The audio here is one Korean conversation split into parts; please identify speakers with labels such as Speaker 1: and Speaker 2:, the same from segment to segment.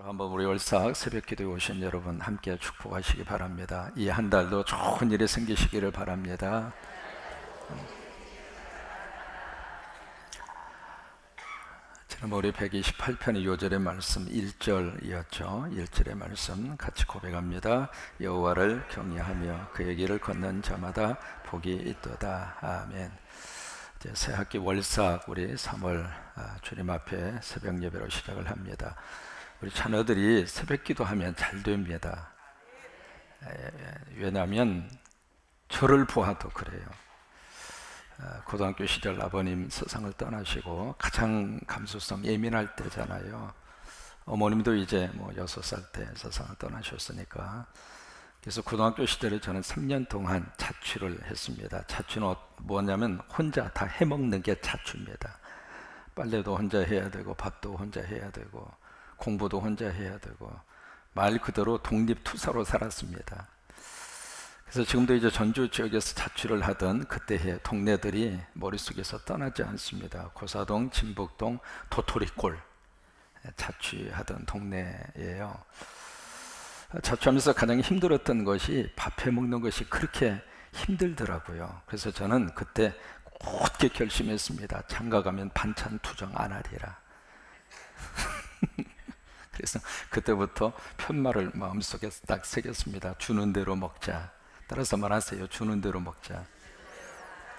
Speaker 1: 한번 우리 월삭 새벽기도에 오신 여러분 함께 축복하시기 바랍니다. 이 한 달도 좋은 일이 생기시기를 바랍니다. 지난번 우리 128편의 요절의 말씀 1절이었죠. 1절의 말씀 같이 고백합니다. 여호와를 경외하며 그의 길을 걷는 자마다 복이 있도다. 아멘. 이제 새학기 월삭 우리 3월 주님 앞에 새벽 예배로 시작을 합니다. 우리 자녀들이 새벽 기도하면 잘 됩니다. 왜냐하면 저를 보아도 그래요. 고등학교 시절 아버님 세상을 떠나시고 가장 감수성 예민할 때잖아요. 어머님도 이제 뭐 6살 때 세상을 떠나셨으니까. 그래서 고등학교 시절에 저는 3년 동안 자취를 했습니다. 자취는 뭐냐면 혼자 다 해먹는 게 자취입니다. 빨래도 혼자 해야 되고 밥도 혼자 해야 되고 공부도 혼자 해야 되고 말 그대로 독립투사로 살았습니다. 그래서 지금도 이제 전주 지역에서 자취를 하던 그때의 동네들이 머릿속에서 떠나지 않습니다. 고사동, 진북동, 도토리골 자취하던 동네예요. 자취하면서 가장 힘들었던 것이 밥 해먹는 것이 그렇게 힘들더라고요. 그래서 저는 그때 곧게 결심했습니다. 장가 가면 반찬 투정 안 하리라. 그래서 그때부터 편말을 마음속에 딱 새겼습니다. 주는 대로 먹자. 따라서 말하세요. 주는 대로 먹자.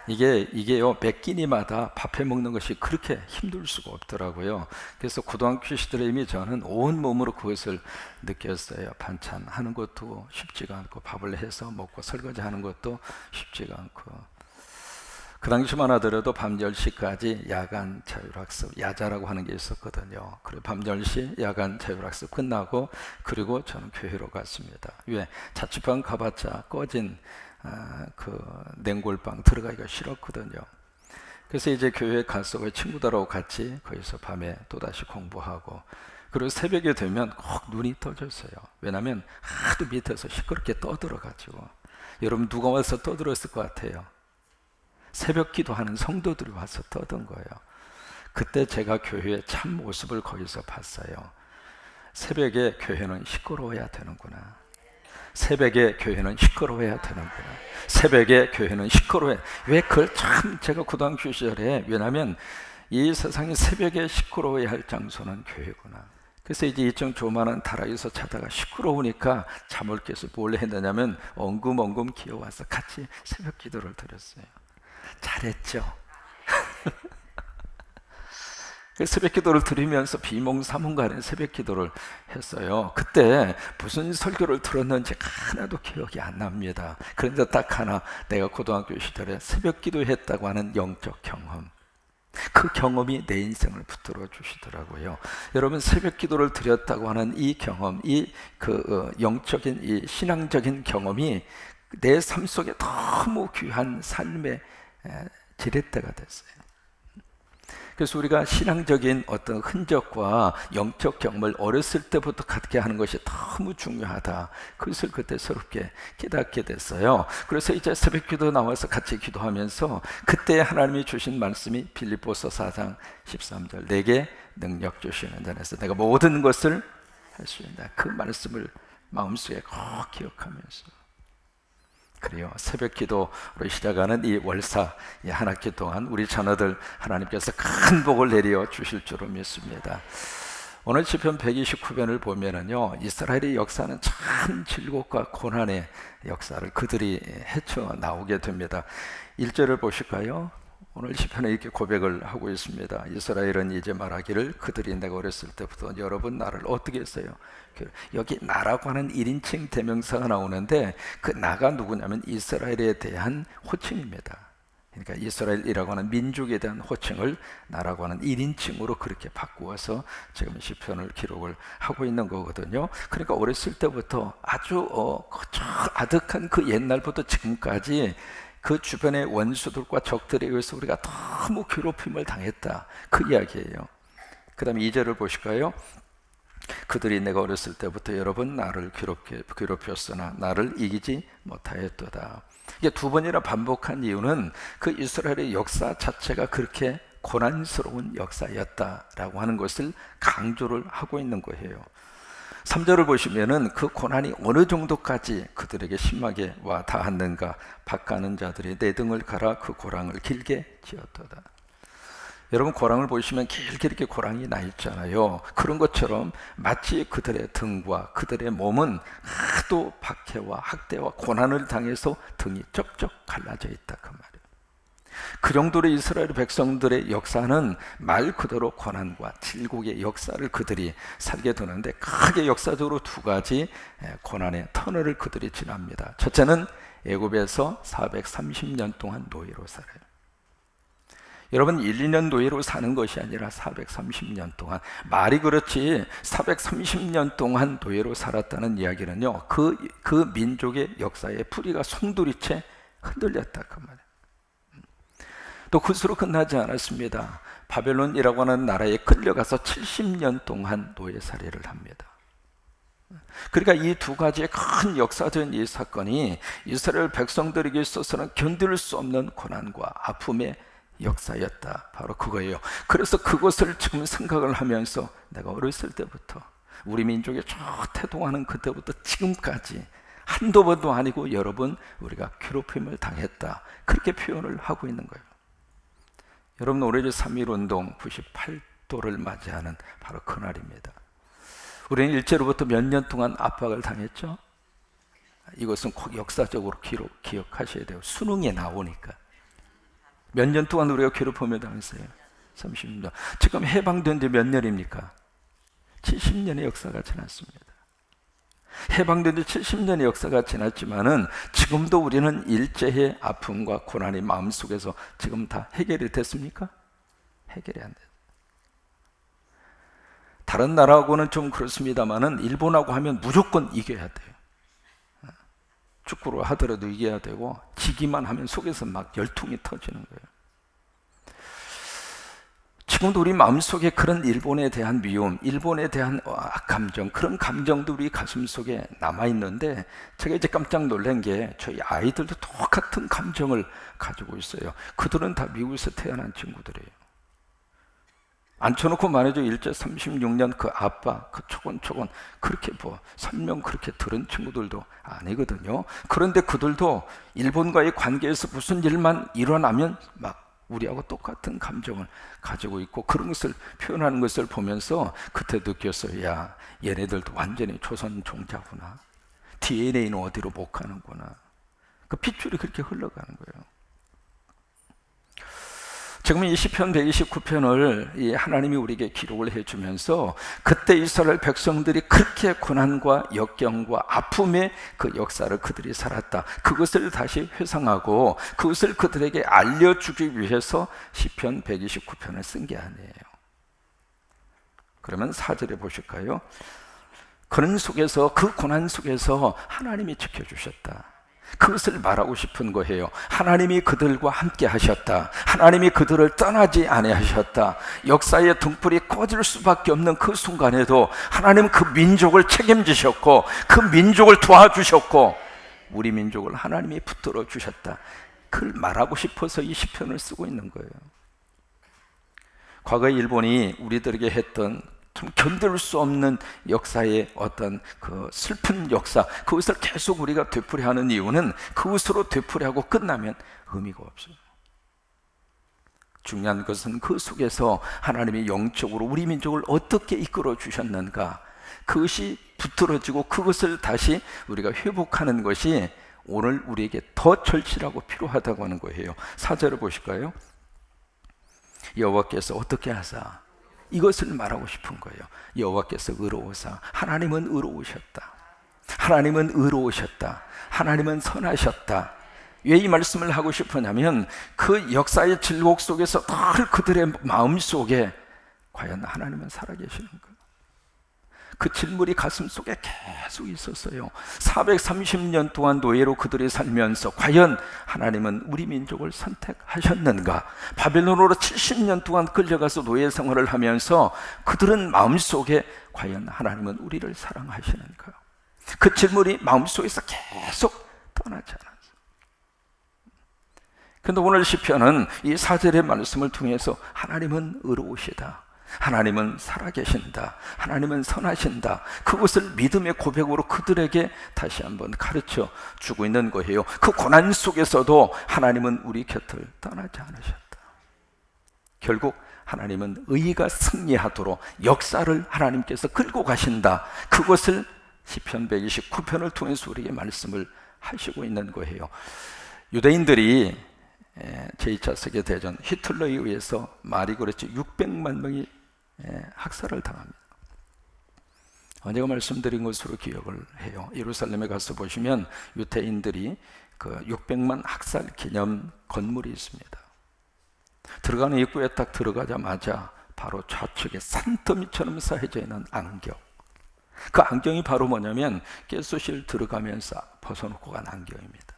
Speaker 1: 이게요, 몇 끼니마다 밥 해 먹는 것이 그렇게 힘들 수가 없더라고요. 그래서 고등학교 시절에 이미 저는 온 몸으로 그것을 느꼈어요. 반찬 하는 것도 쉽지가 않고 밥을 해서 먹고 설거지 하는 것도 쉽지가 않고. 그 당시만 하더라도 밤 10시까지 야간 자율학습, 야자라고 하는 게 있었거든요. 그리고 밤 10시 야간 자율학습 끝나고 그리고 저는 교회로 갔습니다. 왜? 자취방 가봤자 꺼진 그 냉골방 들어가기가 싫었거든요. 그래서 이제 교회에 가서 친구들하고 같이 거기서 밤에 또다시 공부하고 그리고 새벽에 되면 꼭 눈이 떠졌어요. 왜냐하면 하도 밑에서 시끄럽게 떠들어가지고. 여러분 누가 와서 떠들었을 것 같아요? 새벽 기도하는 성도들이 와서 떠든 거예요. 그때 제가 교회의 참 모습을 거기서 봤어요. 새벽에 교회는 시끄러워야 되는구나. 새벽에 교회는 시끄러워야 되는구나. 새벽에 교회는 시끄러워야. 왜 그걸 참 제가 고등학교 시절에, 왜냐하면 이 세상에 새벽에 시끄러워야 할 장소는 교회구나. 그래서 이제 2층 조만한 다락에서 자다가 시끄러우니까 잠을 깨서 뭘 했느냐면 엉금엉금 기어와서 같이 새벽 기도를 드렸어요. 잘했죠. 새벽 기도를 드리면서 비몽사몽간에 새벽 기도를 했어요. 그때 무슨 설교를 들었는지 하나도 기억이 안 납니다. 그런데 딱 하나, 내가 고등학교 시절에 새벽 기도했다고 하는 영적 경험, 그 경험이 내 인생을 붙들어 주시더라고요. 여러분 새벽 기도를 드렸다고 하는 이 경험, 영적인 이 신앙적인 경험이 내 삶 속에 너무 귀한 삶의 지렛대가 됐어요. 그래서 우리가 신앙적인 어떤 흔적과 영적 경험을 어렸을 때부터 갖게 하는 것이 너무 중요하다. 그것을 그때 새롭게 깨닫게 됐어요. 그래서 이제 새벽기도 나와서 같이 기도하면서 그때 하나님이 주신 말씀이 빌립보서 4장 13절, 내게 능력 주시는 자에서 내가 모든 것을 할 수 있다. 그 말씀을 마음속에 꼭 기억하면서, 그래요. 새벽 기도로 시작하는 이 월사, 이 한 학기 동안 우리 자녀들 하나님께서 큰 복을 내려 주실 줄로 믿습니다. 오늘 시편 129편을 보면은요, 이스라엘의 역사는 참 질곡과 고난의 역사를 그들이 헤쳐 나오게 됩니다. 1절을 보실까요? 오늘 시편에 이렇게 고백을 하고 있습니다. 이스라엘은 이제 말하기를, 그들이 내가 어렸을 때부터 여러분 나를 어떻게 했어요? 여기 나라고 하는 1인칭 대명사가 나오는데 그 나가 누구냐면 이스라엘에 대한 호칭입니다. 그러니까 이스라엘이라고 하는 민족에 대한 호칭을 나라고 하는 1인칭으로 그렇게 바꾸어서 지금 시편을 기록을 하고 있는 거거든요. 그러니까 어렸을 때부터 아주 아득한 그 옛날부터 지금까지 그 주변의 원수들과 적들에 의해서 우리가 너무 괴롭힘을 당했다, 그 이야기예요. 그 다음에 2절을 보실까요? 그들이 내가 어렸을 때부터 여러 번 나를 괴롭혔으나 나를 이기지 못하였도다. 이게 두 번이나 반복한 이유는 그 이스라엘의 역사 자체가 그렇게 고난스러운 역사였다라고 하는 것을 강조를 하고 있는 거예요. 3절을 보시면은 그 고난이 어느 정도까지 그들에게 심하게 와 닿았는가. 밭가는 자들이 내 등을 갈아 그 고랑을 길게 지었도다. 여러분, 고랑을 보시면 길게 이렇게 고랑이 나 있잖아요. 그런 것처럼 마치 그들의 등과 그들의 몸은 하도 박해와 학대와 고난을 당해서 등이 쩍쩍 갈라져 있다, 그 말이에요. 그 정도로 이스라엘 백성들의 역사는 말 그대로 고난과 질곡의 역사를 그들이 살게 되는데, 크게 역사적으로 두 가지 고난의 터널을 그들이 지납니다. 첫째는 애굽에서 430년 동안 노예로 살아요. 여러분, 1, 2년 노예로 사는 것이 아니라 430년 동안, 말이 그렇지 430년 동안 노예로 살았다는 이야기는요, 그 민족의 역사의 뿌리가 송두리째 흔들렸다, 그 말이에요. 또 그것으로 끝나지 않았습니다. 바벨론이라고 하는 나라에 끌려가서 70년 동안 노예살이를 합니다. 그러니까 이 두 가지의 큰 역사적인 이 사건이 이스라엘 백성들에게 있어서는 견딜 수 없는 고난과 아픔의 역사였다, 바로 그거예요. 그래서 그것을 지금 생각을 하면서 내가 어렸을 때부터 우리 민족이 저 태동하는 그때부터 지금까지 한두 번도 아니고 여러 번 우리가 괴롭힘을 당했다, 그렇게 표현을 하고 있는 거예요. 여러분, 올해 3.1운동 98도를 맞이하는 바로 그날입니다. 우리는 일제로부터 몇 년 동안 압박을 당했죠? 이것은 꼭 역사적으로 기억하셔야 돼요. 수능에 나오니까. 몇 년 동안 우리가 괴롭힘을 당했어요? 30년. 지금 해방된 지 몇 년입니까? 70년의 역사가 지났습니다. 해방된 지 70년의 역사가 지났지만은 지금도 우리는 일제의 아픔과 고난이 마음속에서 지금 다 해결이 됐습니까? 해결이 안 돼요. 다른 나라하고는 좀 그렇습니다만은 일본하고 하면 무조건 이겨야 돼요. 축구를 하더라도 이겨야 되고, 지기만 하면 속에서 막 열통이 터지는 거예요. 지금도 우리 마음속에 그런 일본에 대한 미움, 일본에 대한 악감정, 그런 감정도 우리 가슴속에 남아있는데, 제가 이제 깜짝 놀란 게 저희 아이들도 똑같은 감정을 가지고 있어요. 그들은 다 미국에서 태어난 친구들이에요. 앉혀놓고 말해줘. 일제 36년 그 아빠, 그 초곤초곤 그렇게 설명 그렇게 들은 친구들도 아니거든요. 그런데 그들도 일본과의 관계에서 무슨 일만 일어나면 막 우리하고 똑같은 감정을 가지고 있고, 그런 것을 표현하는 것을 보면서 그때 느꼈어요. 야, 얘네들도 완전히 조선 종자구나. DNA는 어디로 못 가는구나. 그 핏줄이 그렇게 흘러가는 거예요. 지금 이 시편 129편을 이 하나님이 우리에게 기록을 해주면서, 그때 이스라엘 백성들이 그렇게 고난과 역경과 아픔의 그 역사를 그들이 살았다, 그것을 다시 회상하고 그것을 그들에게 알려주기 위해서 시편 129편을 쓴 게 아니에요. 그러면 4절에 보실까요? 그런 속에서, 그 고난 속에서 하나님이 지켜주셨다, 그것을 말하고 싶은 거예요. 하나님이 그들과 함께 하셨다. 하나님이 그들을 떠나지 아니하셨다. 역사의 등불이 꺼질 수밖에 없는 그 순간에도 하나님은 그 민족을 책임지셨고, 그 민족을 도와주셨고, 우리 민족을 하나님이 붙들어 주셨다. 그걸 말하고 싶어서 이 시편을 쓰고 있는 거예요. 과거 일본이 우리들에게 했던 좀 견딜 수 없는 역사의 어떤 그 슬픈 역사, 그것을 계속 우리가 되풀이하는 이유는 그것으로 되풀이하고 끝나면 의미가 없어요. 중요한 것은 그 속에서 하나님이 영적으로 우리 민족을 어떻게 이끌어 주셨는가, 그것이 붙들어지고 그것을 다시 우리가 회복하는 것이 오늘 우리에게 더 절실하고 필요하다고 하는 거예요. 4절을 보실까요? 여호와께서 어떻게 하사, 이것을 말하고 싶은 거예요. 여호와께서 의로우사, 하나님은 의로우셨다. 하나님은 의로우셨다. 하나님은 선하셨다. 왜 이 말씀을 하고 싶으냐면, 그 역사의 질곡 속에서 늘 그들의 마음 속에 과연 하나님은 살아계시는가, 그 질문이 가슴 속에 계속 있었어요. 430년 동안 노예로 그들이 살면서 과연 하나님은 우리 민족을 선택하셨는가? 바벨론으로 70년 동안 끌려가서 노예 생활을 하면서 그들은 마음속에 과연 하나님은 우리를 사랑하시는가? 그 질문이 마음속에서 계속 떠나지 않았어요. 그런데 오늘 시편은 이 4절의 말씀을 통해서 하나님은 의로우시다, 하나님은 살아계신다. 하나님은 선하신다. 그것을 믿음의 고백으로 그들에게 다시 한번 가르쳐 주고 있는 거예요. 그 고난 속에서도 하나님은 우리 곁을 떠나지 않으셨다. 결국 하나님은 의가 승리하도록 역사를 하나님께서 끌고 가신다. 그것을 시편 129편을 통해서 우리에게 말씀을 하시고 있는 거예요. 유대인들이 제2차 세계대전 히틀러에 의해서 말이 그렇지 600만 명이 학살을 당합니다. 제가 말씀드린 것으로 기억을 해요. 예루살렘에 가서 보시면 유대인들이 그 600만 학살 기념 건물이 있습니다. 들어가는 입구에 딱 들어가자마자 바로 좌측에 산더미처럼 쌓여져 있는 안경. 그 안경이 바로 뭐냐면 가스실 들어가면서 벗어놓고 간 안경입니다.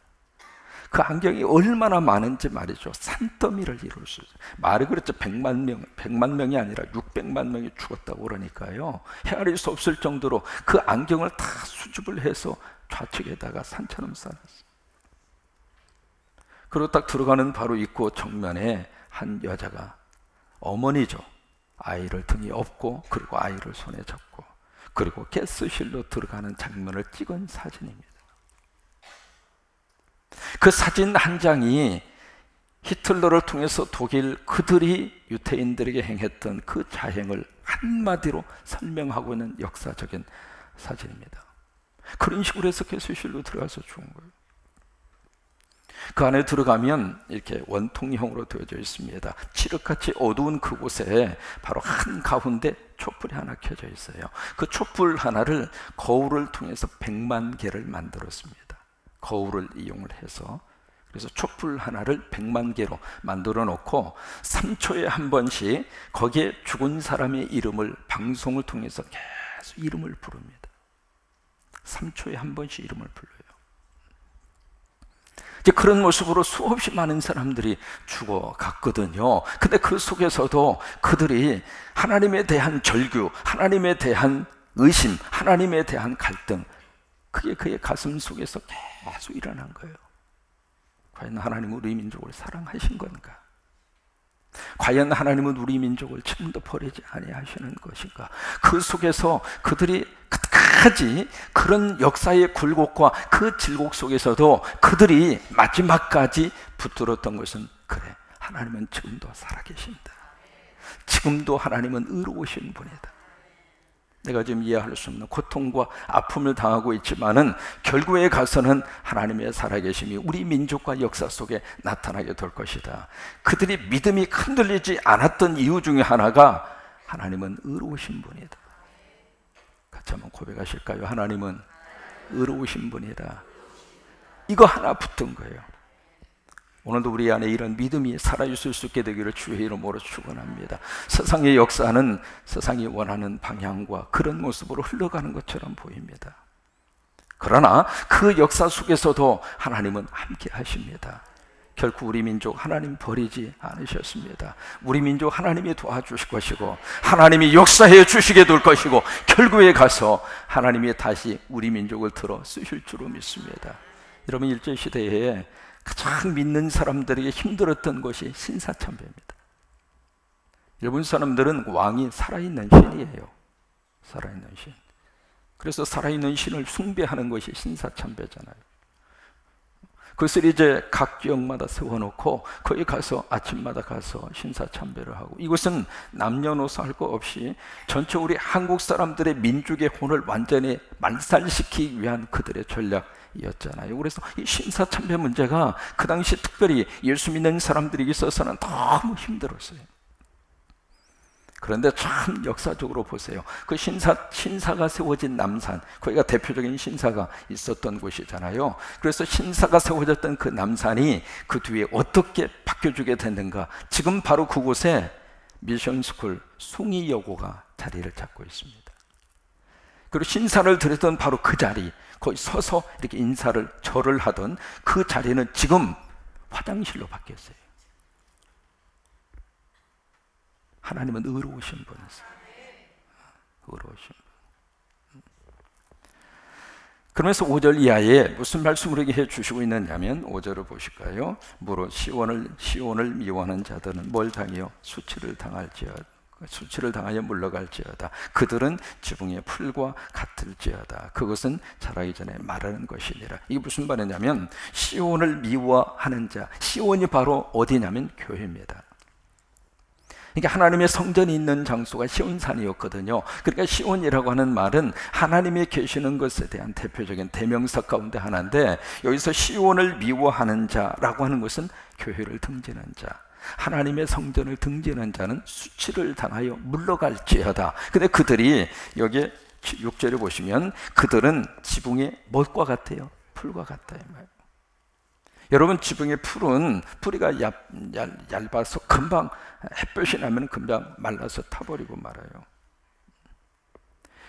Speaker 1: 그 안경이 얼마나 많은지 말이죠. 산더미를 이룰 수 있어요. 말이 그렇죠. 100만 명이 아니라 600만 명이 죽었다고 그러니까요. 헤아릴 수 없을 정도로 그 안경을 다 수집을 해서 좌측에다가 산처럼 쌓았어요. 그리고 딱 들어가는 바로 입구 정면에 한 여자가, 어머니죠. 아이를 등에 업고 그리고 아이를 손에 잡고 그리고 가스실로 들어가는 장면을 찍은 사진입니다. 그 사진 한 장이 히틀러를 통해서 독일 그들이 유태인들에게 행했던 그 자행을 한마디로 설명하고 있는 역사적인 사진입니다. 그런 식으로 해서 가스실로 들어가서 죽은 거예요. 그 안에 들어가면 이렇게 원통형으로 되어져 있습니다. 칠흑같이 어두운 그곳에 바로 한가운데 촛불이 하나 켜져 있어요. 그 촛불 하나를 거울을 통해서 100만 개를 만들었습니다. 거울을 이용을 해서. 그래서 촛불 하나를 100만 개로 만들어 놓고 3초에 한 번씩 거기에 죽은 사람의 이름을 방송을 통해서 계속 이름을 부릅니다. 3초에 한 번씩 이름을 불러요. 이제 그런 모습으로 수없이 많은 사람들이 죽어갔거든요. 근데 그 속에서도 그들이 하나님에 대한 절규, 하나님에 대한 의심, 하나님에 대한 갈등, 그게 그의 가슴 속에서 계속 일어난 거예요. 과연 하나님은 우리 민족을 사랑하신 건가? 과연 하나님은 우리 민족을 지금도 버리지 아니하시는 것인가? 그 속에서 그들이 끝까지 그런 역사의 굴곡과 그 질곡 속에서도 그들이 마지막까지 붙들었던 것은, 그래, 하나님은 지금도 살아계신다. 지금도 하나님은 의로우신 분이다. 내가 지금 이해할 수 없는 고통과 아픔을 당하고 있지만은 결국에 가서는 하나님의 살아계심이 우리 민족과 역사 속에 나타나게 될 것이다. 그들이 믿음이 흔들리지 않았던 이유 중에 하나가 하나님은 의로우신 분이다. 같이 한번 고백하실까요? 하나님은 의로우신 분이다. 이거 하나 붙은 거예요. 오늘도 우리 안에 이런 믿음이 살아있을 수 있게 되기를 주의 이름으로 축원합니다. 세상의 역사는 세상이 원하는 방향과 그런 모습으로 흘러가는 것처럼 보입니다. 그러나 그 역사 속에서도 하나님은 함께 하십니다. 결코 우리 민족 하나님 버리지 않으셨습니다. 우리 민족 하나님이 도와주실 것이고 하나님이 역사해 주시게 될 것이고 결국에 가서 하나님이 다시 우리 민족을 들어 쓰실 줄로 믿습니다. 여러분, 일제시대에 가장 믿는 사람들에게 힘들었던 것이 신사참배입니다. 일본 사람들은 왕이 살아있는 신이에요. 살아있는 신. 그래서 살아있는 신을 숭배하는 것이 신사참배잖아요. 그것을 이제 각 지역마다 세워놓고 거기 가서 아침마다 가서 신사참배를 하고, 이것은 남녀노소 할 것 없이 전체 우리 한국 사람들의 민족의 혼을 완전히 말살시키기 위한 그들의 전략이었잖아요. 그래서 이 신사참배 문제가 그 당시 특별히 예수 믿는 사람들에게 있어서는 너무 힘들었어요. 그런데 참 역사적으로 보세요. 그 신사가 세워진 남산, 거기가 대표적인 신사가 있었던 곳이잖아요. 그래서 신사가 세워졌던 그 남산이 그 뒤에 어떻게 바뀌어주게 됐는가? 지금 바로 그곳에 미션스쿨 숭이여고가 자리를 잡고 있습니다. 그리고 신사를 드렸던 바로 그 자리, 거기 서서 이렇게 인사를 절을 하던 그 자리는 지금 화장실로 바뀌었어요. 하나님은 의로우신 분이세요. 의로우신 분. 그러면서 5절 이하에 무슨 말씀을 우리에게 해주시고 있느냐면 5절을 보실까요? 무릇 시온을 미워하는 자들은 뭘 당해요? 수치를 당할지어다. 수치를 당하여 물러갈지어다. 그들은 지붕의 풀과 같을지어다. 그것은 자라기 전에 마르는 것이니라. 이게 무슨 말이냐면 시온을 미워하는 자, 시온이 바로 어디냐면 교회입니다. 그러니까 하나님의 성전이 있는 장소가 시온산이었거든요. 그러니까 시온이라고 하는 말은 하나님이 계시는 것에 대한 대표적인 대명사 가운데 하나인데, 여기서 시온을 미워하는 자라고 하는 것은 교회를 등지는 자, 하나님의 성전을 등지는 자는 수치를 당하여 물러갈지어다. 근데 그들이 여기 6절에 보시면 그들은 지붕의 못과 같아요. 풀과 같다 이 말. 여러분, 지붕의 풀은 뿌리가 얇아서 금방 햇볕이 나면 금방 말라서 타버리고 말아요.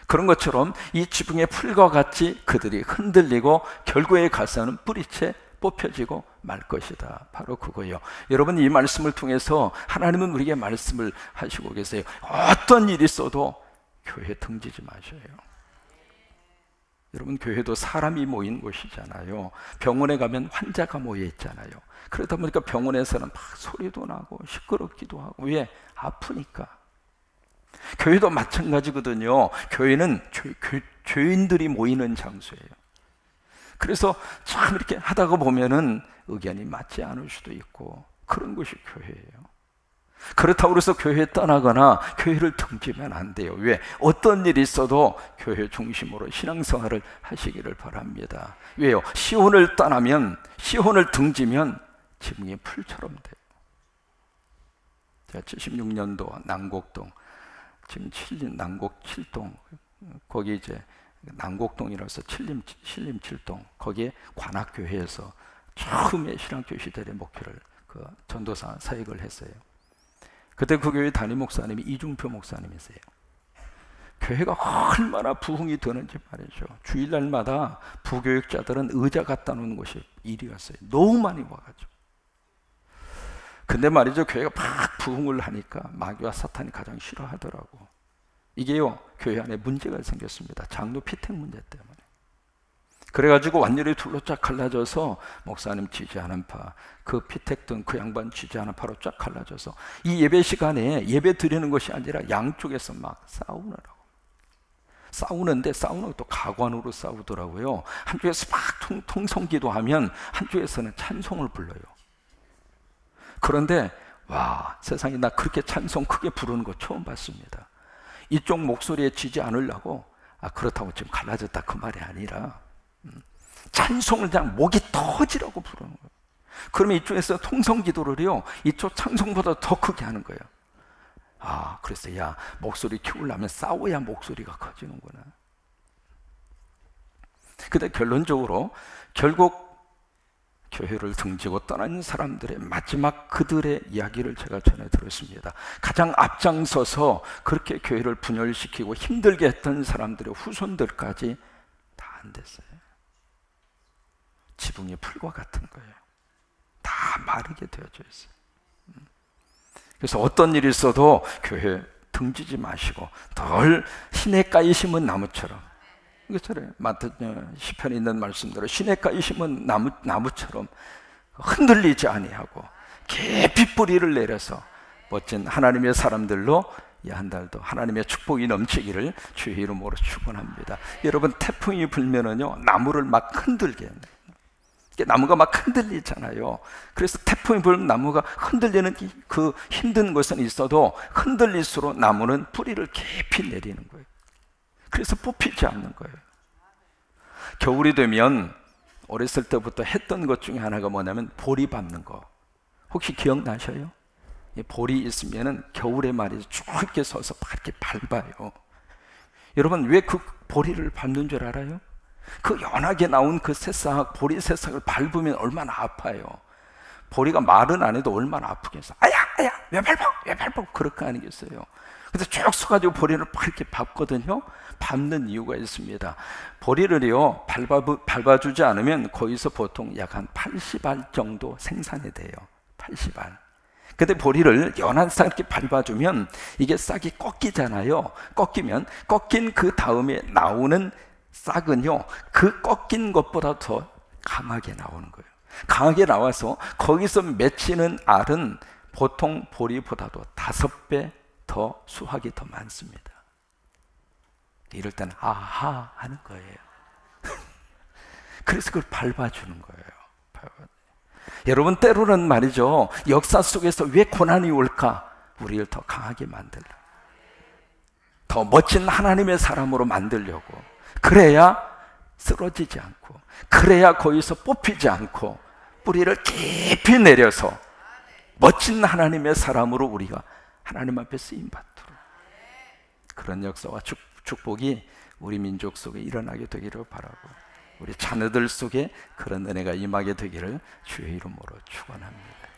Speaker 1: 그런 것처럼 이 지붕의 풀과 같이 그들이 흔들리고 결국에 가서는 뿌리채 뽑혀지고 말 것이다. 바로 그거예요. 여러분, 이 말씀을 통해서 하나님은 우리에게 말씀을 하시고 계세요. 어떤 일이 있어도 교회 등지지 마셔요. 여러분, 교회도 사람이 모인 곳이잖아요. 병원에 가면 환자가 모여 있잖아요. 그러다 보니까 병원에서는 막 소리도 나고 시끄럽기도 하고. 왜? 아프니까. 교회도 마찬가지거든요. 교회는 죄인들이 모이는 장소예요. 그래서 참 이렇게 하다가 보면은 의견이 맞지 않을 수도 있고, 그런 것이 교회예요. 그렇다고 해서 교회 떠나거나 교회를 등지면 안 돼요. 왜? 어떤 일이 있어도 교회 중심으로 신앙생활을 하시기를 바랍니다. 왜요? 시온을 떠나면, 시온을 등지면 지붕이 풀처럼 돼요. 제가 76년도 남곡동, 지금 난곡 7동, 거기 이제 난곡동이라서 신림 7동, 거기에 관악교회에서 처음에 신학교 시절의 목회를, 그 전도사 사역을 했어요. 그때 그 교회 담임 목사님이 이중표 목사님이세요. 교회가 얼마나 부흥이 되는지 말이죠. 주일날마다 부교육자들은 의자 갖다 놓는 곳이 일이었어요. 너무 많이 와가지고. 근데 말이죠, 교회가 막 부흥을 하니까 마귀와 사탄이 가장 싫어하더라고. 이게요, 교회 안에 문제가 생겼습니다. 장로 피택 문제 때문에. 그래가지고 완전히 둘로 쫙 갈라져서 목사님 지지하는 파, 그 피택든 그 양반 지지하는 파로 쫙 갈라져서 이 예배 시간에 예배 드리는 것이 아니라 양쪽에서 막 싸우느라고. 싸우는데 싸우는 것도 가관으로 싸우더라고요. 한쪽에서 막 통성기도 하면 한쪽에서는 찬송을 불러요. 그런데 와, 세상에 나 그렇게 찬송 크게 부르는 거 처음 봤습니다. 이쪽 목소리에 지지 않으려고, 그렇다고 지금 갈라졌다 그 말이 아니라 찬송을 그냥 목이 터지라고 부르는 거예요. 그러면 이쪽에서 통성 기도를요, 이쪽 찬송보다 더 크게 하는 거예요. 그래서 야, 목소리 키우려면 싸워야 목소리가 커지는구나. 근데 결론적으로 결국 교회를 등지고 떠난 사람들의 마지막 그들의 이야기를 제가 전해 들었습니다. 가장 앞장서서 그렇게 교회를 분열시키고 힘들게 했던 사람들의 후손들까지 다 안 됐어요. 지붕이 풀과 같은 거예요. 다 마르게 되어져 있어요. 그래서 어떤 일이 있어도 교회 등지지 마시고 덜 시냇가에 심은 나무처럼, 이것처럼 시편에 있는 말씀대로 시냇가에 심은 나무처럼 흔들리지 아니하고 깊이 뿌리를 내려서 멋진 하나님의 사람들로 이 한 달도 하나님의 축복이 넘치기를 주의 이름으로 축원합니다. 여러분, 태풍이 불면은요, 나무를 막 흔들게 해요. 나무가 막 흔들리잖아요. 그래서 태풍이 불면 나무가 흔들리는 그 힘든 것은 있어도 흔들릴수록 나무는 뿌리를 깊이 내리는 거예요. 그래서 뽑히지 않는 거예요. 겨울이 되면 어렸을 때부터 했던 것 중에 하나가 뭐냐면 보리 밟는 거. 혹시 기억나셔요? 볼이 있으면은 겨울에 말이죠, 쭉 이렇게 서서 이렇게 밟아요. 여러분, 왜 그 보리를 밟는 줄 알아요? 그 연하게 나온 그 새싹, 보리 새싹을 밟으면 얼마나 아파요. 보리가 말은 안 해도 얼마나 아프겠어. 아야 왜 밟아 그렇게 아니겠어요. 그래서 쭉 서가지고 보리를 이렇게 밟거든요. 밟는 이유가 있습니다. 보리를요, 밟아주지 않으면 거기서 보통 약 한 80알 정도 생산이 돼요. 80알. 근데 보리를 연한 싹 이렇게 밟아주면 이게 싹이 꺾이잖아요. 꺾인 그 다음에 나오는 싹은요, 그 꺾인 것보다 더 강하게 나오는 거예요. 강하게 나와서 거기서 맺히는 알은 보통 보리보다도 5배 더 수확이 더 많습니다. 이럴 때는 아하 하는 거예요. 그래서 그걸 밟아주는 거예요. 여러분, 때로는 말이죠, 역사 속에서 왜 고난이 올까? 우리를 더 강하게 만들려, 더 멋진 하나님의 사람으로 만들려고. 그래야 쓰러지지 않고, 그래야 거기서 뽑히지 않고 뿌리를 깊이 내려서 멋진 하나님의 사람으로 우리가 하나님 앞에 쓰임받도록, 그런 역사와 축복이 우리 민족 속에 일어나게 되기를 바라고, 우리 자녀들 속에 그런 은혜가 임하게 되기를 주의 이름으로 축원합니다.